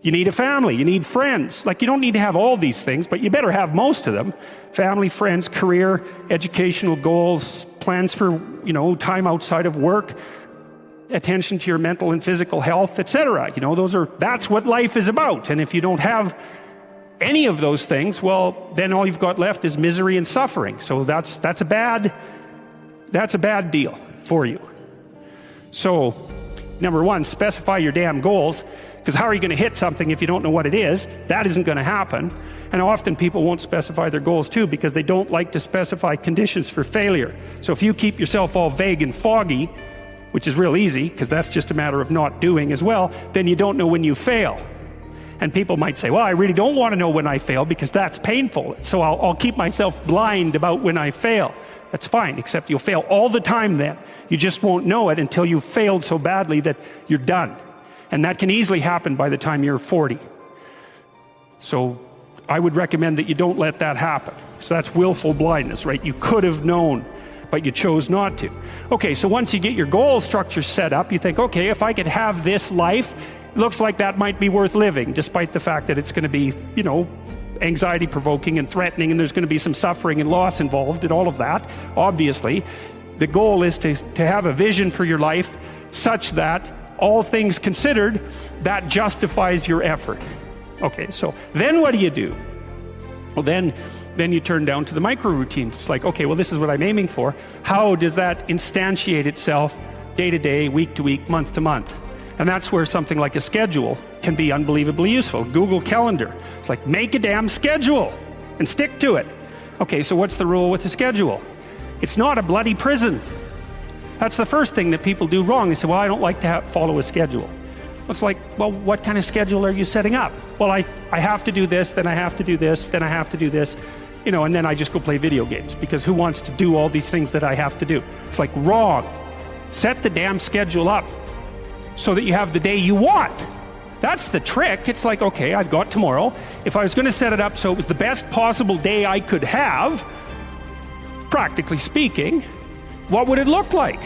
You need a family, you need friends. Like, you don't need to have all these things, but you better have most of them. Family, friends, career, educational goals, plans for, time outside of work, attention to your mental and physical health, etc. That's what life is about. And if you don't have any of those things, well, then all you've got left is misery and suffering. So that's a bad deal for you. So, number one, specify your damn goals, because how are you going to hit something if you don't know what it is? That isn't going to happen. And often people won't specify their goals too, because they don't like to specify conditions for failure. So if you keep yourself all vague and foggy, which is real easy, because that's just a matter of not doing as well, then you don't know when you fail. And people might say, well, I really don't want to know when I fail because that's painful. So I'll keep myself blind about when I fail. That's fine, except you'll fail all the time then. You just won't know it until you've failed so badly that you're done. And that can easily happen by the time you're 40. So I would recommend that you don't let that happen. So that's willful blindness, right? You could have known, but you chose not to. Okay, so once you get your goal structure set up, you think, okay, if I could have this life, it looks like that might be worth living, despite the fact that it's going to be, anxiety provoking and threatening, and there's going to be some suffering and loss involved and all of that. Obviously, the goal is to have a vision for your life such that, all things considered, that justifies your effort. Okay, so then what do you do? Well, then you turn down to the micro routines. It's like, okay, well, this is what I'm aiming for. How does that instantiate itself day to day, week to week, month to month? And that's where something like a schedule can be unbelievably useful. Google Calendar. It's like, make a damn schedule and stick to it. Okay, so what's the rule with a schedule? It's not a bloody prison. That's the first thing that people do wrong. They say, well, I don't like to follow a schedule. It's like, well, what kind of schedule are you setting up? Well, I have to do this, then I have to do this, then I have to do this, and then I just go play video games, because who wants to do all these things that I have to do? It's like, wrong. Set the damn schedule up so that you have the day you want. That's the trick. It's like, okay, I've got tomorrow. If I was going to set it up so it was the best possible day I could have, practically speaking, what would it look like?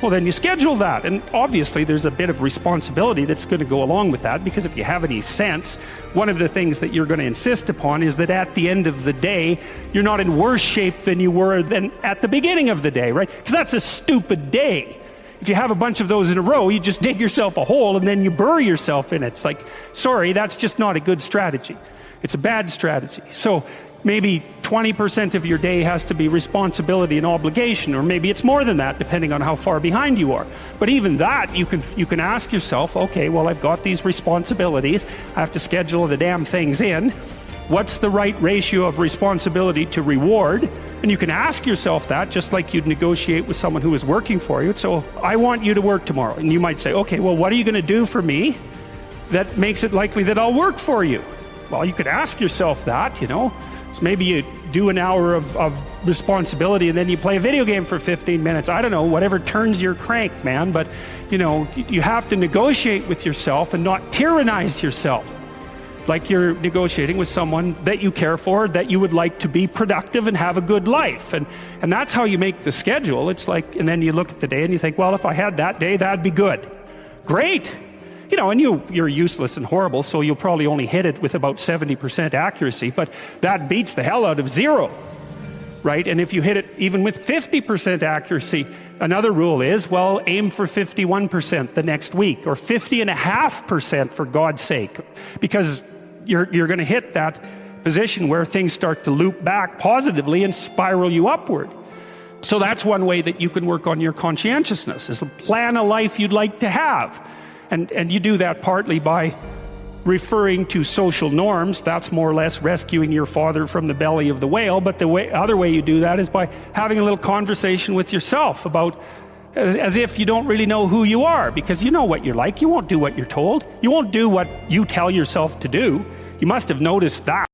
Well, then you schedule that. And obviously there's a bit of responsibility that's going to go along with that, because if you have any sense, one of the things that you're going to insist upon is that at the end of the day, you're not in worse shape than you were than at the beginning of the day, right? Because that's a stupid day. If you have a bunch of those in a row, you just dig yourself a hole and then you bury yourself in it. It's like, sorry, that's just not a good strategy. It's a bad strategy. So maybe 20% of your day has to be responsibility and obligation, or maybe it's more than that, depending on how far behind you are. But even that, you can ask yourself, okay, well, I've got these responsibilities. I have to schedule the damn things in. What's the right ratio of responsibility to reward? And you can ask yourself that, just like you'd negotiate with someone who is working for you. So I want you to work tomorrow. And you might say, okay, well, what are you going to do for me that makes it likely that I'll work for you? Well, you could ask yourself that, So maybe you do an hour of responsibility and then you play a video game for 15 minutes. I don't know, whatever turns your crank, man. But, you have to negotiate with yourself and not tyrannize yourself. Like you're negotiating with someone that you care for, that you would like to be productive and have a good life. And that's how you make the schedule. It's like, and then you look at the day and you think, well, if I had that day, that'd be good. Great. And you're useless and horrible, so you'll probably only hit it with about 70% accuracy, but that beats the hell out of 0, right? And if you hit it even with 50% accuracy, another rule is, well, aim for 51% the next week, or 50.5% for God's sake, because you're going to hit that position where things start to loop back positively and spiral you upward. So that's one way that you can work on your conscientiousness, is to plan a life you'd like to have. And you do that partly by referring to social norms. That's more or less rescuing your father from the belly of the whale. But the other way you do that is by having a little conversation with yourself about, as if you don't really know who you are, because you know what you're like. You won't do what you're told. You won't do what you tell yourself to do. You must have noticed that.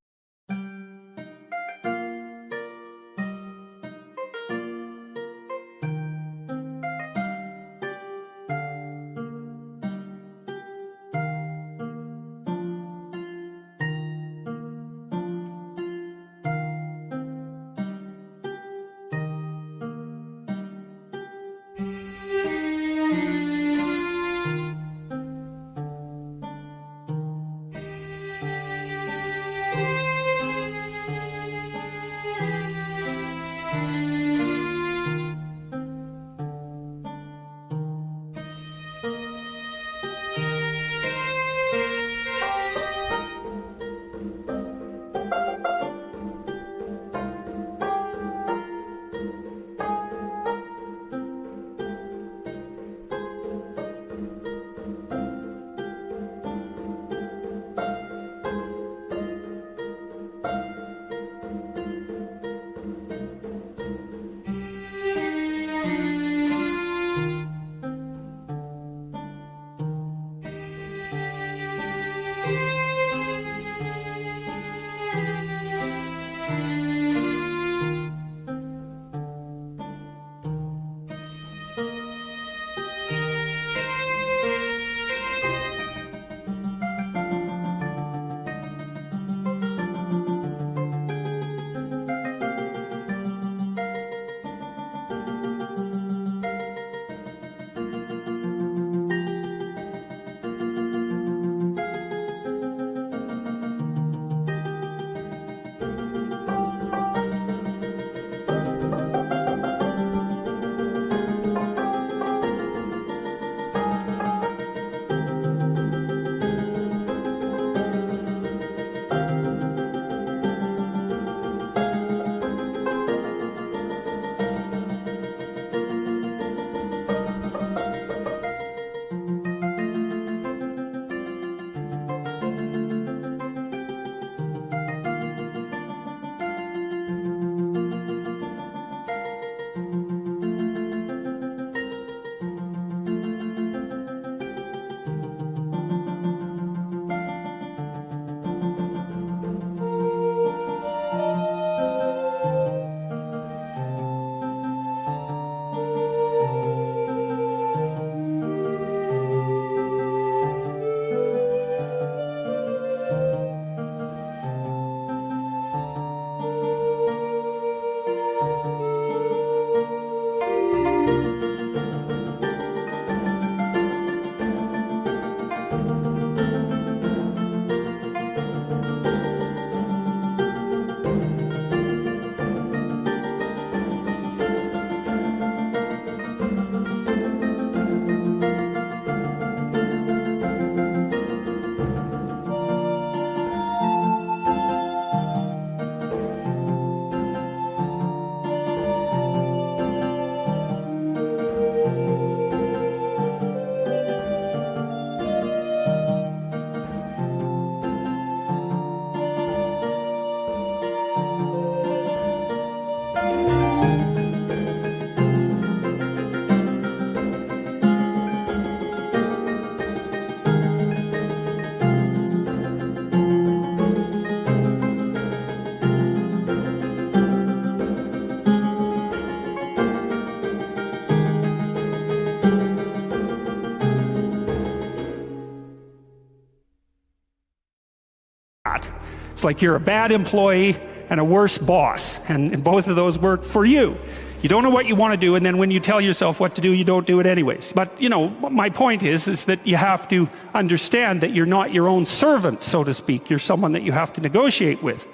It's like you're a bad employee and a worse boss, and both of those work for you. You don't know what you want to do, and then when you tell yourself what to do, you don't do it anyways. But, you know, my point is that you have to understand that you're not your own servant, so to speak. You're someone that you have to negotiate with.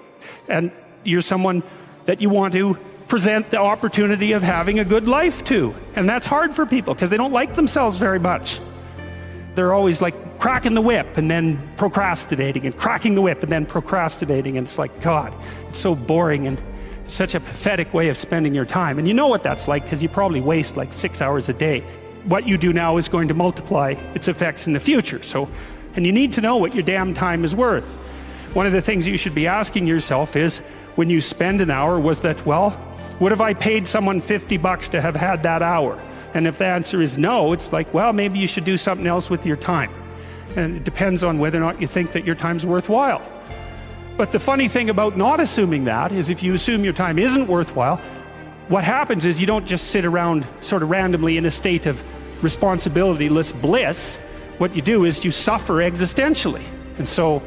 And you're someone that you want to present the opportunity of having a good life to. And that's hard for people because they don't like themselves very much. They're always like cracking the whip and then procrastinating, and cracking the whip and then procrastinating. And it's like, God, it's so boring and such a pathetic way of spending your time. And you know what that's like because you probably waste like 6 hours a day. What you do now is going to multiply its effects in the future. And you need to know what your damn time is worth. One of the things you should be asking yourself is, when you spend an hour, was that, well, would have I paid someone $50 to have had that hour? And if the answer is no, it's like, well, maybe you should do something else with your time. And it depends on whether or not you think that your time's worthwhile. But the funny thing about not assuming that is, if you assume your time isn't worthwhile, what happens is you don't just sit around sort of randomly in a state of responsibilityless bliss. What you do is you suffer existentially. And so